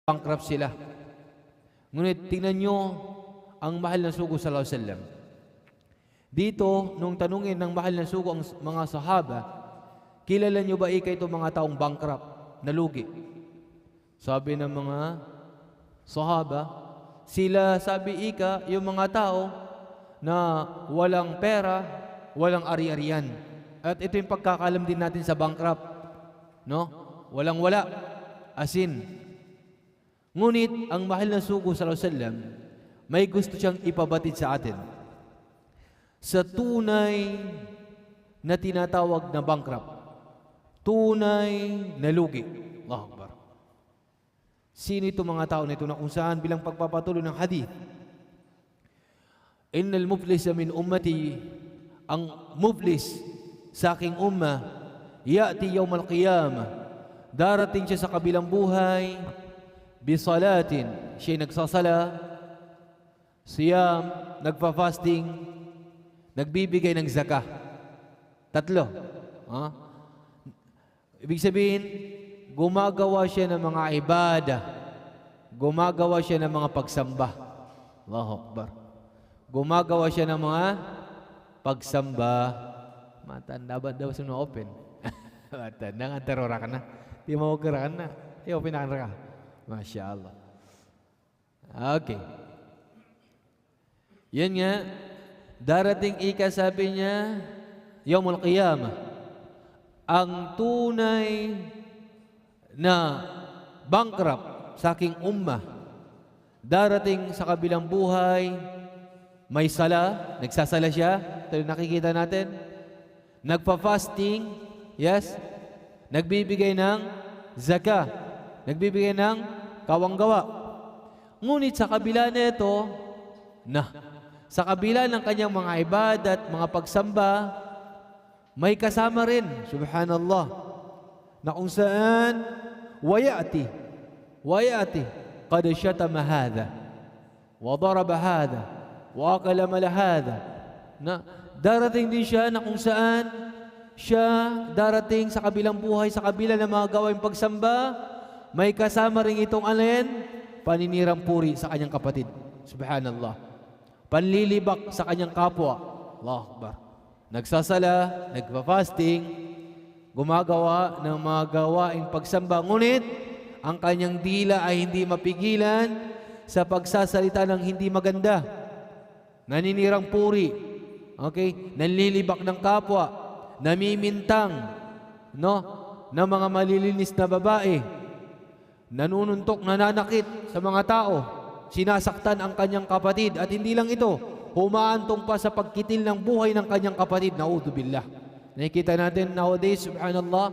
bankrupt sila. Ngunit tingnan nyo ang mahal na sugo sallallahu alaihi wasallam. Dito, nung tanungin ng mahal na sugo ang mga sahaba, kilala nyo ba itong mga taong bankrupt, nalugi? Sabi ng mga sahaba, sila sabi yung mga tao na walang pera, walang ari-arian. At ito yung pagkakalam din natin sa bankrupt. No? Walang-wala. Asin. Ngunit, ang mahal na sugo sallallahu alaihi wasallam, may gusto siyang ipabatid sa atin. Sa tunay na tinatawag na bankrupt, tunay na lugi. Allahu Akbar. Sino itong mga tao na ito na kung saan bilang pagpapatuloy ng hadith? Innal muflisa min ummati, ang muflis sa aking umma, ya'ti yawmal qiyamah, darating siya sa kabilang buhay, bisalatin, siya'y nagsasala, siyam, nagpa-fasting, nagbibigay ng zakah. Tatlo. Ibig sabihin, gumagawa siya ng mga ibadah, gumagawa siya ng mga pagsamba. Allahu Akbar. Gumagawa siya ng mga pagsamba. Matanda ba daw sa open? Matanda nga, terora ka na. Di mo ka na. Open na ka. Masya Allah. Okay. Yan nga, darating sabi niya, Yawmul Qiyamah, ang tunay na bankrupt sa aking ummah, darating sa kabilang buhay, may sala, nagsasala siya, ito yung nakikita natin, nagpa-fasting, yes, nagbibigay ng zakah, nagbibigay ng kawanggawa. Ngunit sa kabila nito, sa kabila ng kanyang mga ibadat, mga pagsamba, may kasama rin, subhanallah, na kung saan, wayati, qad syatama hadha, wa daraba hadha, wa akalama hadha, na darating din siya na kung saan siya darating sa kabilang buhay, sa kabila ng mga gawaing pagsamba, may kasama rin itong paninirang puri sa kanyang kapatid. Subhanallah. Panlilibak sa kanyang kapwa. Allahu Akbar. Nagsasala, nagpa-fasting, gumagawa ng mga gawaing pagsamba. Ngunit, ang kanyang dila ay hindi mapigilan sa pagsasalita ng hindi maganda. Naninirang puri. Okay? Nanlilibak ng kapwa. Namimintang. Ng mga malilinis na babae. Nanununtok, nananakit sa mga tao. Sinasaktan ang kanyang kapatid. At hindi lang ito, humaantong pa sa pagkitil ng buhay ng kanyang kapatid. Na'udhu billah. Nakikita natin nowadays, subhanallah,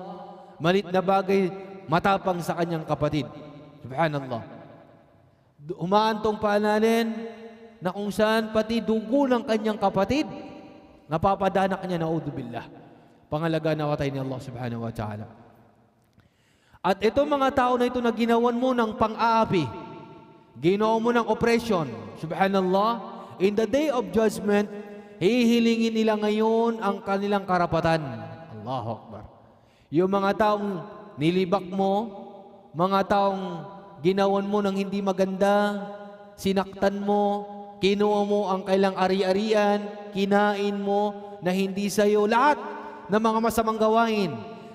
malit na bagay, matapang sa kanyang kapatid. Subhanallah. Humaantong pa natin na kung saan pati dugo ng kanyang kapatid, napapadanak niya, na'udhu billah. Pangalaga na watay ni Allah subhanahu wa ta'ala. At itong mga tao na ito na ginawan mo ng pang-aapi, ginawa mo ng oppression, subhanallah, in the day of judgment, hihilingin nila ngayon ang kanilang karapatan. Allahu Akbar. Yung mga taong nilibak mo, mga taong ginawan mo ng hindi maganda, sinaktan mo, kinuha mo ang kailang ari-arian, kinain mo na hindi sa'yo, lahat ng mga masamang gawain.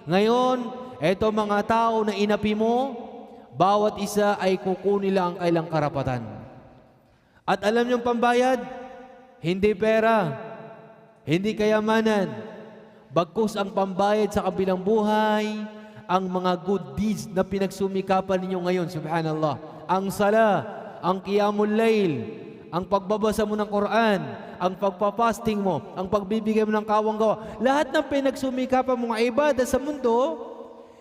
Ngayon, eto mga tao na inapi mo, bawat isa ay kukunin nila ang kailang karapatan. At alam niyong pambayad? Hindi pera, hindi kayamanan, bagkus ang pambayad sa kabilang buhay, ang mga good deeds na pinagsumikapan ninyo ngayon, subhanallah. Ang sala, ang qiyamul layl, ang pagbabasa mo ng Quran, ang pagpapasting mo, ang pagbibigay mo ng kawanggawa, lahat ng pinagsumikapan mong ibadah sa mundo,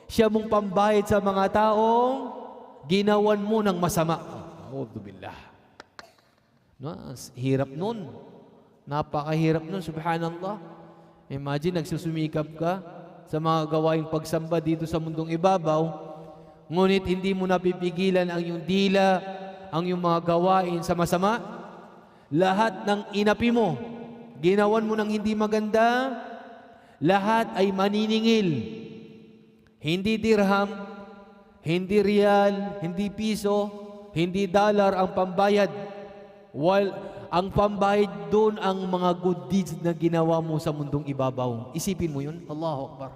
siya mong pambayad sa mga taong ginawan mo ng masama. A'udhu billah. Hirap nun. Napakahirap nun, subhanallah. Imagine, nagsusumikap ka sa mga gawaing pagsamba dito sa mundong ibabaw, ngunit hindi mo napipigilan ang iyong dila, ang iyong mga gawain sa masama. Lahat ng inapi mo, ginawan mo ng hindi maganda, lahat ay maniningil. Hindi dirham, Hindi riyal, hindi piso, hindi dollar ang pambayad. Ang pambayad doon ang mga good deeds na ginawa mo sa mundong ibabaw. Isipin mo yun. Allahu Akbar.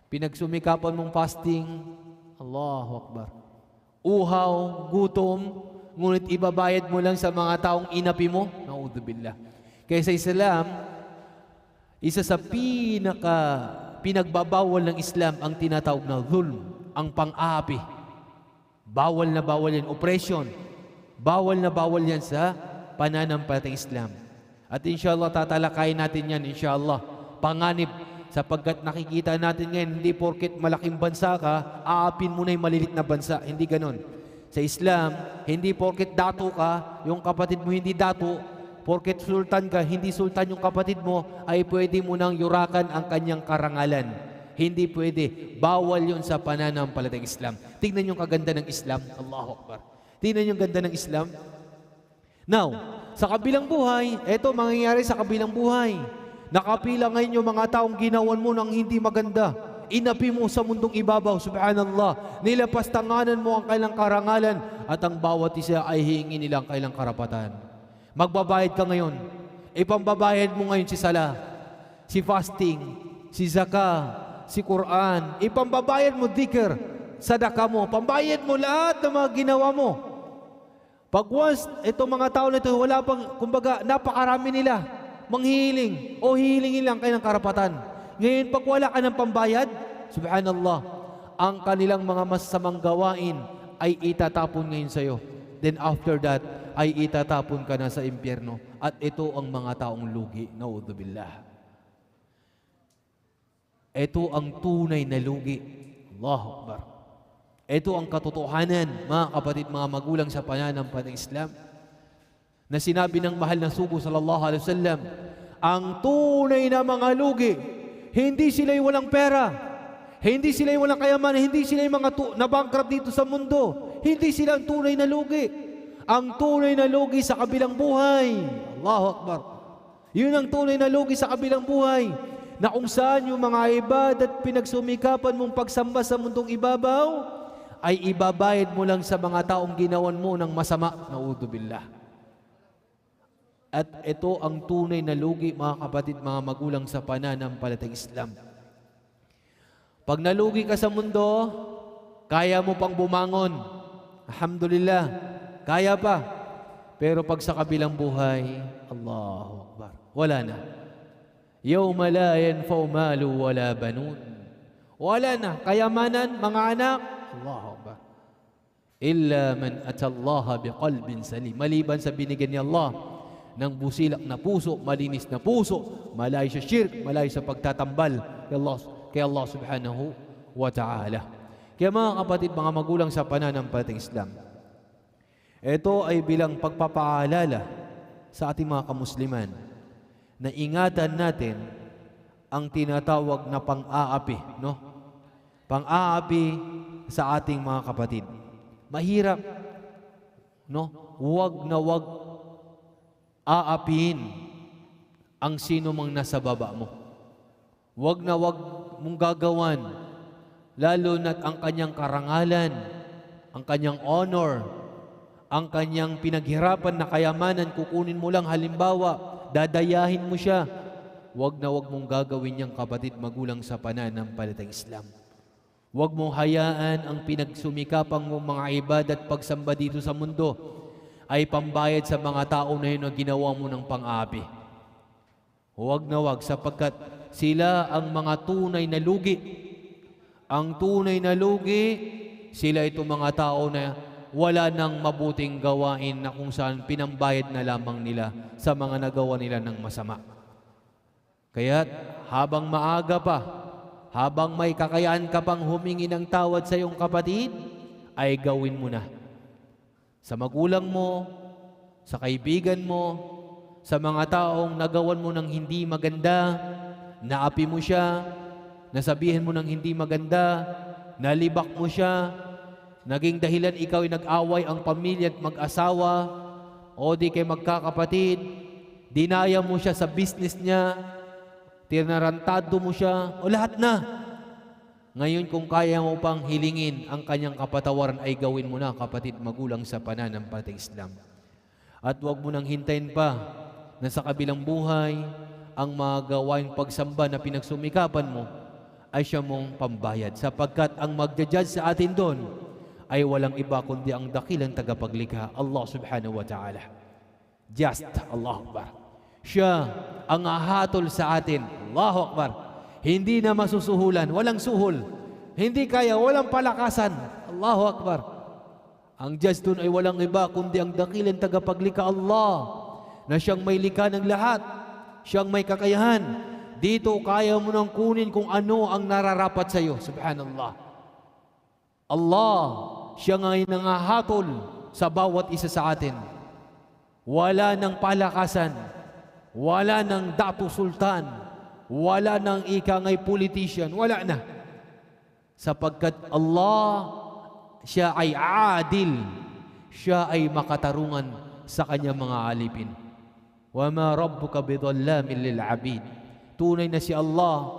Pinagsumikapan mong fasting. Allahu Akbar. Uhaw, gutom, ngunit ibabayad mo lang sa mga taong inapi mo. Naudzubillah. Kaya sa Islam, isa sa pinagbabawal ng Islam ang tinatawag na zulm, ang pang-aapi. Bawal na bawal yan. Oppression. Bawal na bawal yan sa pananampalatayang Islam. At inshallah, tatalakayin natin yan, inshallah. Panganib, sapagkat nakikita natin ngayon, hindi porket malaking bansa ka, aapin mo na yung malilit na bansa. Hindi ganon. Sa Islam, hindi porket dato ka, yung kapatid mo hindi dato, porket sultan ka, hindi sultan yung kapatid mo, ay pwede mo nang yurakan ang kanyang karangalan. Hindi pwede. Bawal yun sa pananampalatayang Islam. Tingnan yung kaganda ng Islam. Allahu Akbar. Tingnan yung ganda ng Islam. Now, sa kabilang buhay, eto mangyayari sa kabilang buhay. Nakapila ngayon yung mga taong ginawan mo ng hindi maganda. Inapi mo sa mundong ibabaw, subhanallah. Nilapastanganan mo ang kailang karangalan at ang bawat isa ay hihingi nilang kailang karapatan. Magbabayad ka ngayon. Ipambabayad mo ngayon si sala, si fasting, si zakah, si Quran. Ipambabayad mo dhikr, sadaka mo. Pambayad mo lahat ng mga ginawa mo. Pag once, itong mga tao na ito, wala pang, kumbaga, napakarami nila, manghihiling o hihilingin lang kayo ng karapatan. Ngayon, pag wala ka ng pambayad, subhanallah, ang kanilang mga masasamang gawain ay itatapon ngayon sa'yo. Then after that, ay itatapon ka na sa impyerno. At ito ang mga taong lugi. Naudzubillah. Ito ang tunay na lugi. Allahu Akbar. Ito ang katotohanan, mga kapatid, mga magulang sa pananampalatayang Islam, na sinabi ng mahal na sugo sallallahu alaihi wasallam, ang tunay na mga lugi, hindi sila yung walang pera, hindi sila yung walang kayamanan, hindi sila yung mga na-bankrupt dito sa mundo. Hindi sila ang tunay na lugi. Ang tunay na lugi sa kabilang buhay. Allahu Akbar. Yun ang tunay na lugi sa kabilang buhay, na kung saan yung mga ibadat pinagsumikapan mong pagsamba sa mundong ibabaw, ay ibabayad mo lang sa mga taong ginawan mo ng masama. Naudzubillah. At ito ang tunay na lugi, mga kapatid, mga magulang sa pananampalatayang Islam. Pag nalugi ka sa mundo, kaya mo pang bumangon. Alhamdulillah, kaya pa. Pero pag sa kabilang buhay, Allahu Akbar, wala na. Yawma la yanfa'u malu wala banun. Wala na kayamanan, mga anak. Allahu Akbar. Illa man atallaha biqalbin salim. Maliban sa binigyan ni Allah ng busilak na puso, malinis na puso, malayo sa shirk, malayo sa pagtatambal kay Allah subhanahu wa ta'ala. Kaya mga kapatid, mga magulang sa pananampalatayang Islam, ito ay bilang pagpapaalala sa ating mga kamusliman na ingatan natin ang tinatawag na pang-aapi, no? Pang-aapi sa ating mga kapatid. Mahirap, no? Huwag na huwag aapihin ang sino mang nasa baba mo. Huwag na huwag mong gagawan, lalo na't ang kanyang karangalan, ang kanyang honor, ang kanyang pinaghirapan na kayamanan, kukunin mo lang halimbawa, dadayahin mo siya. Huwag na huwag mong gagawin niyang kapatid, magulang sa pananampalatayang Islam. Huwag mong hayaan ang pinagsumikapang mong mga ibada at pagsamba dito sa mundo ay pambayad sa mga tao na yun na ginawa mo ng pang-aapi. Huwag na huwag, sapagkat sila ang mga tunay na lugi. Ang tunay na lugi, sila itong mga tao na wala nang mabuting gawain na kung saan pinambayad na lamang nila sa mga nagawa nila ng masama. Kaya habang maaga pa, habang may kakayaan ka pang humingi ng tawad sa iyong kapatid, ay gawin mo na. Sa magulang mo, sa kaibigan mo, sa mga taong nagawan mo ng hindi maganda, naapi mo siya, nasabihin mo ng hindi maganda, nalibak mo siya, naging dahilan ikaw ay nag-away ang pamilya at mag-asawa, o di kay magkakapatid, dinaya mo siya sa business niya, tinarantado mo siya, o lahat na. Ngayon kung kaya mo pang hilingin ang kanyang kapatawaran ay gawin mo na, kapatid magulang sa pananampalatayang Islam. At huwag mo nang hintayin pa na sa kabilang buhay ang mga gawaing pagsamba na pinagsumikapan mo ay siya mong pambayad, sapagkat ang magja-judge sa atin doon ay walang iba kundi ang dakilang tagapaglikha, Allah subhanahu wa ta'ala. Just Allahu Akbar. Siya ang hahatol sa atin. Allahu Akbar. Hindi na masusuhulan, walang suhol. Hindi kaya, walang palakasan. Allahu Akbar. Ang judge doon ay walang iba kundi ang dakilang tagapaglikha, Allah, na siyang may likha ng lahat, siyang may kakayahan. Dito kaya mo nang kunin kung ano ang nararapat sa iyo. Subhanallah. Allah, siya ngay nangahatol sa bawat isa sa atin. Wala ng palakasan, wala ng dato sultan, wala ng ikangay politician, wala na. Sapagkat Allah, siya ay adil, siya ay makatarungan sa kanyang mga alipin. Wa ma rabbuka bidhallamin lil abid. Tunay na si Allah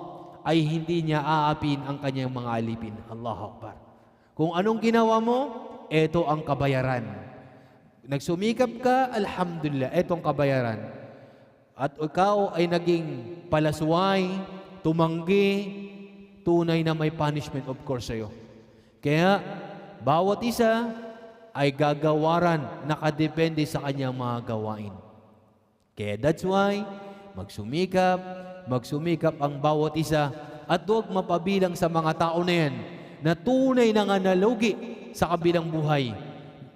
ay hindi niya aapin ang kanyang mga alipin. Allahu Akbar. Kung anong ginawa mo, ito ang kabayaran. Nagsumikap ka, alhamdulillah, ito ang kabayaran. At ikaw ay naging palasway, tumanggi, tunay na may punishment of course sa'yo. Kaya, bawat isa ay gagawaran nakadepende sa kanyang mga gawain. Kaya that's why, magsumikap ang bawat isa at huwag mapabilang sa mga tao na yan na tunay na nga nalugi sa kabilang buhay.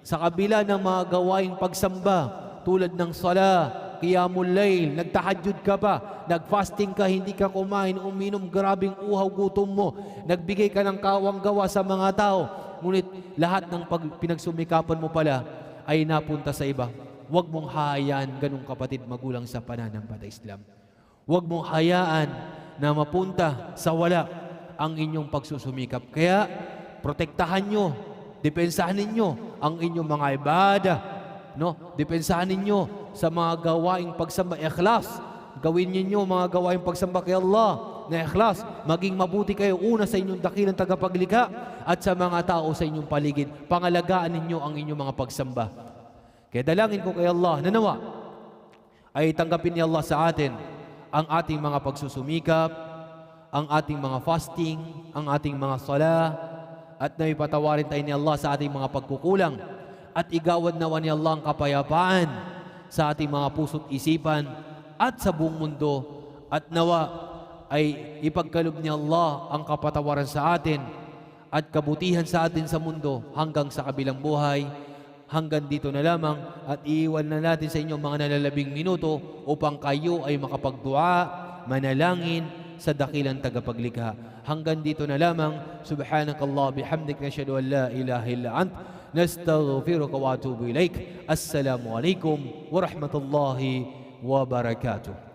Sa kabila ng mga gawain pagsamba tulad ng sala, qiyamul layl, nagtahajjud ka pa, nagfasting ka, hindi ka kumain, uminom, grabing uhaw gutom mo, nagbigay ka ng kawang gawa sa mga tao, ngunit lahat ng pinagsumikapan mo pala ay napunta sa iba. Huwag mong hayaan, ganung kapatid magulang sa pananampalatayang Islam. Huwag mong hayaan na mapunta sa wala ang inyong pagsusumikap. Kaya, protektahan nyo, depensahan ninyo ang inyong mga ibadah, no? Depensahan ninyo sa mga gawaing pagsamba, ikhlas. Gawin ninyo mga gawaing pagsamba kay Allah na ikhlas. Maging mabuti kayo una sa inyong dakilang tagapaglikha at sa mga tao sa inyong paligid. Pangalagaan ninyo ang inyong mga pagsamba. Kaya dalangin ko kay Allah na nawa ay tanggapin ni Allah sa atin ang ating mga pagsusumikap, ang ating mga fasting, ang ating mga salah, at na ipatawarin tayo ni Allah sa ating mga pagkukulang, at igawad nawa ni Allah ang kapayapaan sa ating mga puso't isipan at sa buong mundo, at nawa ay ipagkaloob ni Allah ang kapatawaran sa atin at kabutihan sa atin sa mundo hanggang sa kabilang buhay. Hanggang dito na lamang, at iiwan na natin sa inyong mga nalalabing minuto upang kayo ay makapagdua, manalangin sa dakilang tagapaglikha. Hanggang dito na lamang. Subhanakallah bihamdik, nashhadu an la ilaha illa ant, nastaghfiruka wa atubu ilaik. Assalamu alaikum warahmatullahi wabarakatuh.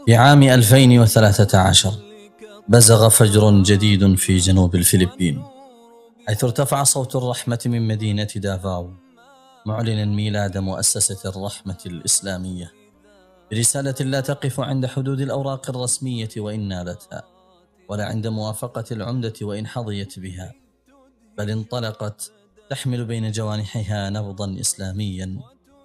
في عام 2013 بزغ فجر جديد في جنوب الفلبين، حيث ارتفع صوت الرحمة من مدينة دافاو، معلنا ميلاد مؤسسة الرحمة الإسلامية برسالة لا تقف عند حدود الأوراق الرسمية وإن نالتها، ولا عند موافقة العمدة وإن حظيت بها، بل انطلقت تحمل بين جوانحها نبضا إسلاميا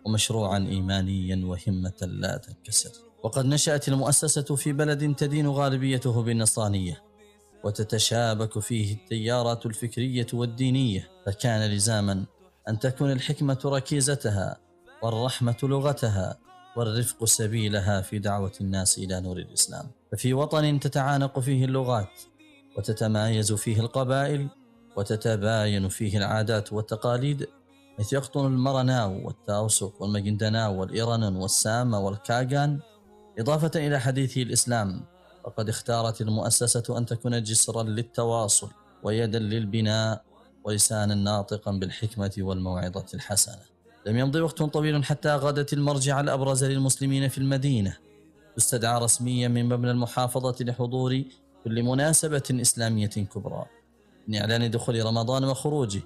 ومشروعا إيمانيا وهمة لا تنكسر. وقد نشأت المؤسسة في بلد تدين غالبيته بالنصرانية، وتتشابك فيه التيارات الفكرية والدينية، فكان لزاما أن تكون الحكمة ركيزتها، والرحمة لغتها، والرفق سبيلها في دعوة الناس إلى نور الإسلام. ففي وطن تتعانق فيه اللغات، وتتمايز فيه القبائل، وتتباين فيه العادات والتقاليد، حيث يقطن المرناو والتاوسك والمجندناو والإيرانون والسامة والكاغان، إضافة إلى حديث الإسلام، فقد اختارت المؤسسة أن تكون جسرا للتواصل ويدا للبناء ولسانا ناطقا بالحكمة والموعظة الحسنة. لم يمضي وقت طويل حتى غادت المرجع الأبرز للمسلمين في المدينة تستدعى رسميا من مبنى المحافظة لحضور كل مناسبة إسلامية كبرى، من إعلان دخول رمضان وخروجه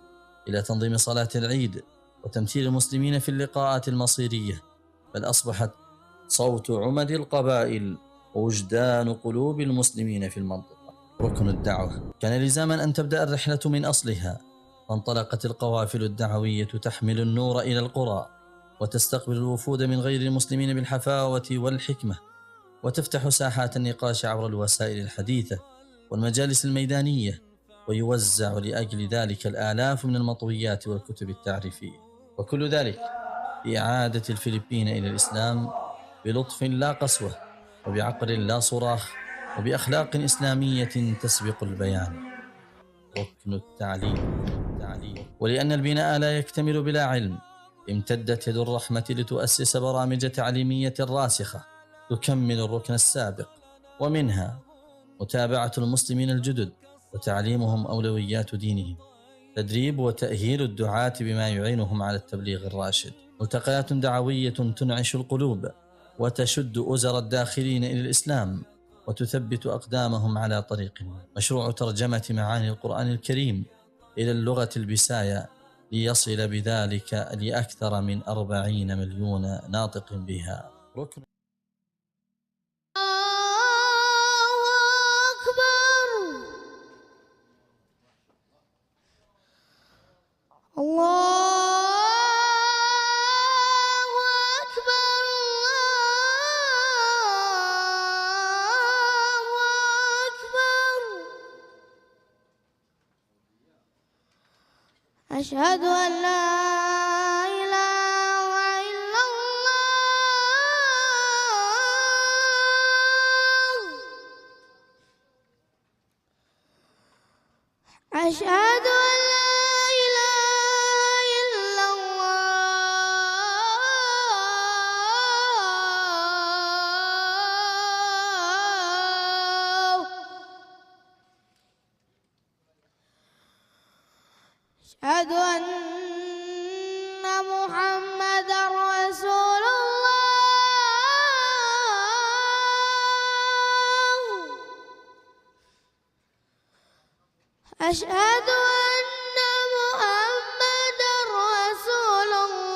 إلى تنظيم صلاة العيد وتمثيل المسلمين في اللقاءات المصيرية، بل أصبحت صوت عمد القبائل ووجدان قلوب المسلمين في المنطقة. ركن الدعوة. كان لزاما أن تبدأ الرحلة من أصلها، فانطلقت القوافل الدعوية تحمل النور إلى القرى، وتستقبل الوفود من غير المسلمين بالحفاوة والحكمة، وتفتح ساحات النقاش عبر الوسائل الحديثة والمجالس الميدانية، ويوزع لأجل ذلك الآلاف من المطويات والكتب التعريفية، وكل ذلك بإعادة الفلبين إلى الإسلام بلطف لا قسوة، وبعقل لا صراخ، وبأخلاق إسلامية تسبق البيان. ركن التعليم. ولأن البناء لا يكتمل بلا علم، امتدت يد الرحمة لتؤسس برامج تعليمية راسخة تكمل الركن السابق، ومنها متابعة المسلمين الجدد وتعليمهم أولويات دينهم، تدريب وتأهيل الدعاة بما يعينهم على التبليغ الراشد، ملتقيات دعوية تنعش القلوب وتشد أزر الداخلين إلى الإسلام وتثبت أقدامهم على طريق النور، مشروع ترجمة معاني القرآن الكريم إلى اللغة البساية ليصل بذلك لأكثر من 40 مليون ناطق بها. ركن أشهد أن لا إله إلا الله. أشهد أن لا إله إلا الله. أشهد أن محمدًا رسول الله. أشهد أن محمدًا رسول الله.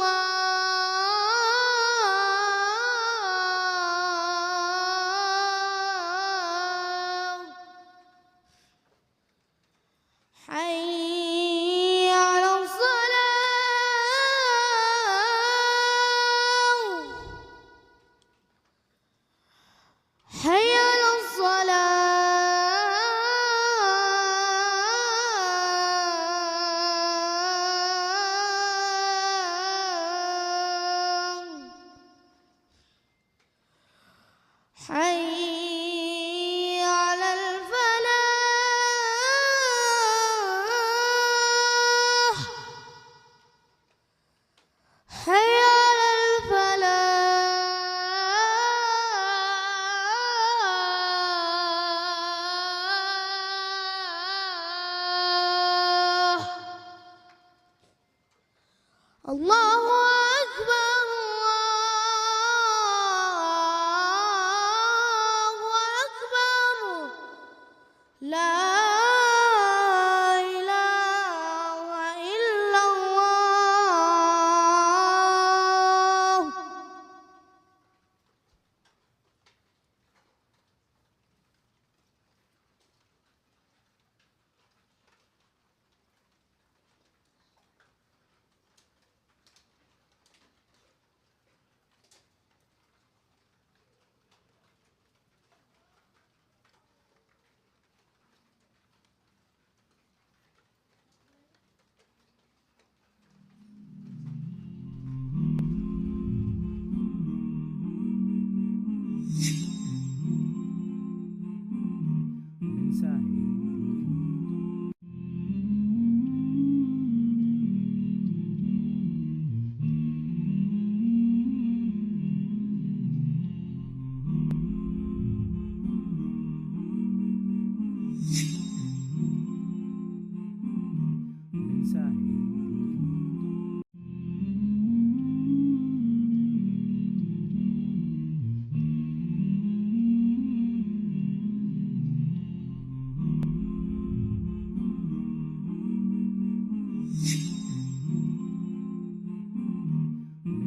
حي على الصلاة. حي على الصلاة. حي على الفلاح. حي على الفلاح. الله أكبر.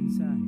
mensahe